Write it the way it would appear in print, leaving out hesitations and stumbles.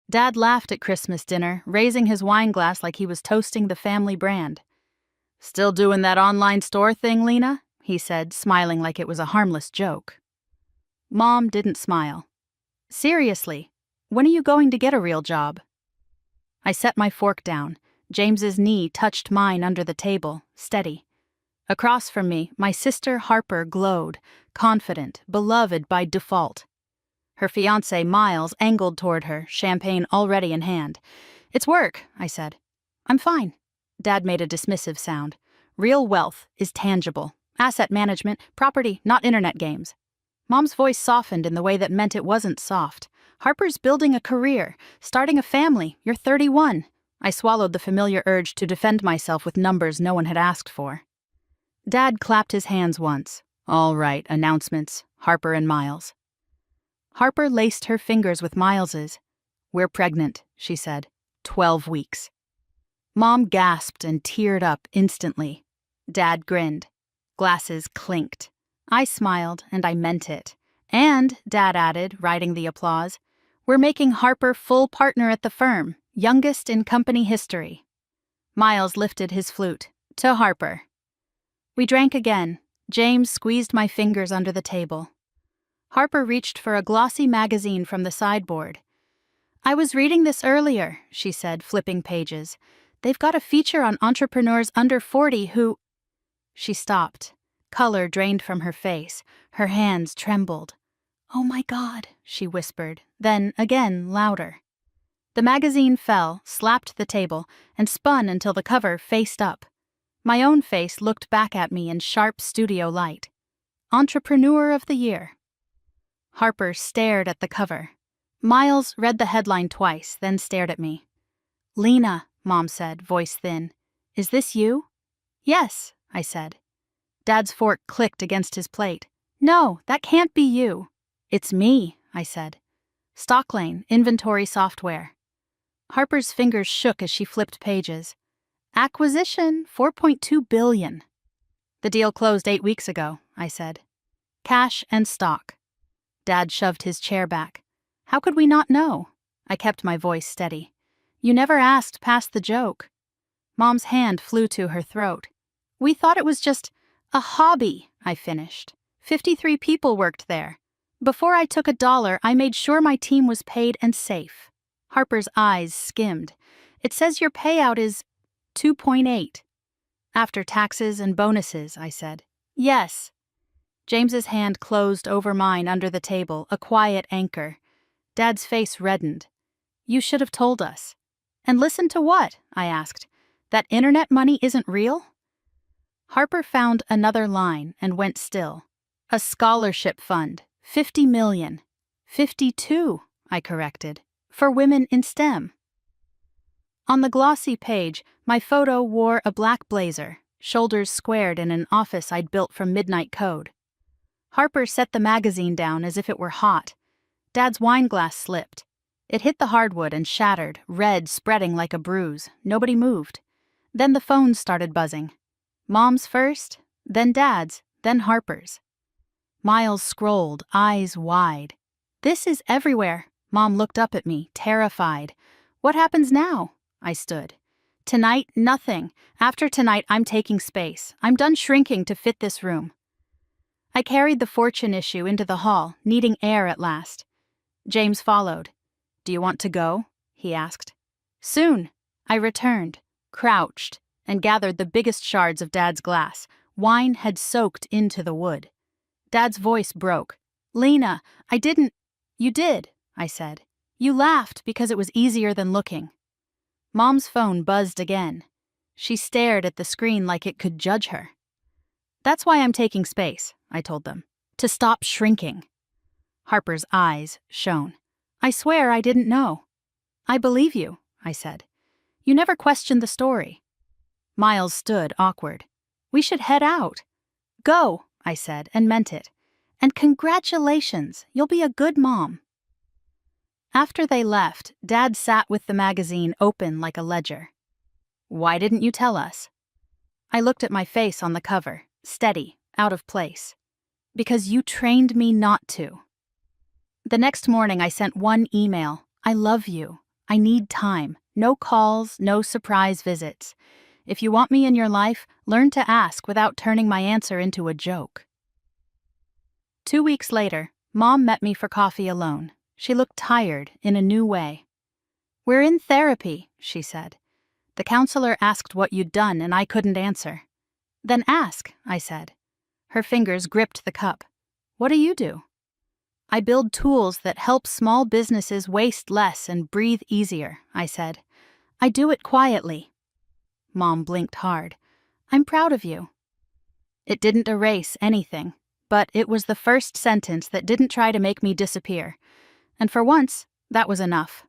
Dad laughed at Christmas dinner, raising his wine glass like he was toasting the family brand. "Still doing that online store thing, Lena?" he said, smiling like it was a harmless joke. Mom didn't smile. "Seriously, when are you going to get a real job?" I set my fork down. James's knee touched mine under the table, steady. Across from me, my sister Harper glowed, confident, beloved by default. Her fiancé, Miles, angled toward her, champagne already in hand. "It's work," I said. "I'm fine." Dad made a dismissive sound. "Real wealth is tangible. Asset management, property, not internet games." Mom's voice softened in the way that meant it wasn't soft. "Harper's building a career, starting a family. You're 31. I swallowed the familiar urge to defend myself with numbers no one had asked for. Dad clapped his hands once. "All right, announcements. Harper and Miles." Harper laced her fingers with Miles's. "We're pregnant," she said. 12 weeks. Mom gasped and teared up instantly. Dad grinned. Glasses clinked. I smiled, and I meant it. "And," Dad added, riding the applause, "we're making Harper full partner at the firm, youngest in company history." Miles lifted his flute. "To Harper." We drank again. James squeezed my fingers under the table. Harper reached for a glossy magazine from the sideboard. "I was reading this earlier," she said, flipping pages. "They've got a feature on entrepreneurs under 40 who—" She stopped. Color drained from her face. Her hands trembled. "Oh my God," she whispered, then again louder. The magazine fell, slapped the table, and spun until the cover faced up. My own face looked back at me in sharp studio light. Entrepreneur of the Year. Harper stared at the cover. Miles read the headline twice, then stared at me. "Lena," Mom said, voice thin. "Is this you?" "Yes," I said. Dad's fork clicked against his plate. "No, that can't be you." "It's me," I said. "Stocklane, inventory software." Harper's fingers shook as she flipped pages. "Acquisition, $4.2 billion. "The deal closed 8 weeks ago," I said. "Cash and stock." Dad shoved his chair back. "How could we not know?" I kept my voice steady. "You never asked past the joke." Mom's hand flew to her throat. "We thought it was just a hobby," I finished. 53 people worked there. Before I took $1, I made sure my team was paid and safe." Harper's eyes skimmed. "It says your payout is 2.8. "After taxes and bonuses," I said. "Yes." James's hand closed over mine under the table, a quiet anchor. Dad's face reddened. "You should have told us." "And listen to what?" I asked. "That internet money isn't real?" Harper found another line and went still. "A scholarship fund, 50 million. 52, I corrected, for women in STEM. On the glossy page, my photo wore a black blazer, shoulders squared in an office I'd built from Midnight Code. Harper set the magazine down as if it were hot. Dad's wine glass slipped. It hit the hardwood and shattered, red spreading like a bruise. Nobody moved. Then the phones started buzzing. Mom's first, then Dad's, then Harper's. Miles scrolled, eyes wide. "This is everywhere." Mom looked up at me, terrified. "What happens now?" I stood. "Tonight, nothing. After tonight, I'm taking space. I'm done shrinking to fit this room." I carried the Fortune issue into the hall, needing air at last. James followed. "Do you want to go?" he asked. "Soon." I returned, crouched, and gathered the biggest shards of Dad's glass. Wine had soaked into the wood. Dad's voice broke. "Lena, I didn't—" "You did," I said. "You laughed because it was easier than looking." Mom's phone buzzed again. She stared at the screen like it could judge her. "That's why I'm taking space," I told them. "To stop shrinking." Harper's eyes shone. "I swear I didn't know." "I believe you," I said. "You never questioned the story." Miles stood awkward. "We should head out." "Go," I said, and meant it. "And congratulations, you'll be a good mom." After they left, Dad sat with the magazine open like a ledger. "Why didn't you tell us?" I looked at my face on the cover, steady, out of place. "Because you trained me not to." The next morning I sent one email. "I love you. I need time. No calls, no surprise visits. If you want me in your life, learn to ask without turning my answer into a joke. 2 weeks later, Mom met me for coffee alone. She looked tired in a new way. "We're in therapy," she said. "The counselor asked what you'd done and I couldn't answer." "Then ask," I said. Her fingers gripped the cup. "What do you do?" "I build tools that help small businesses waste less and breathe easier," I said. "I do it quietly." Mom blinked hard. "I'm proud of you." It didn't erase anything, but it was the first sentence that didn't try to make me disappear. And for once, that was enough.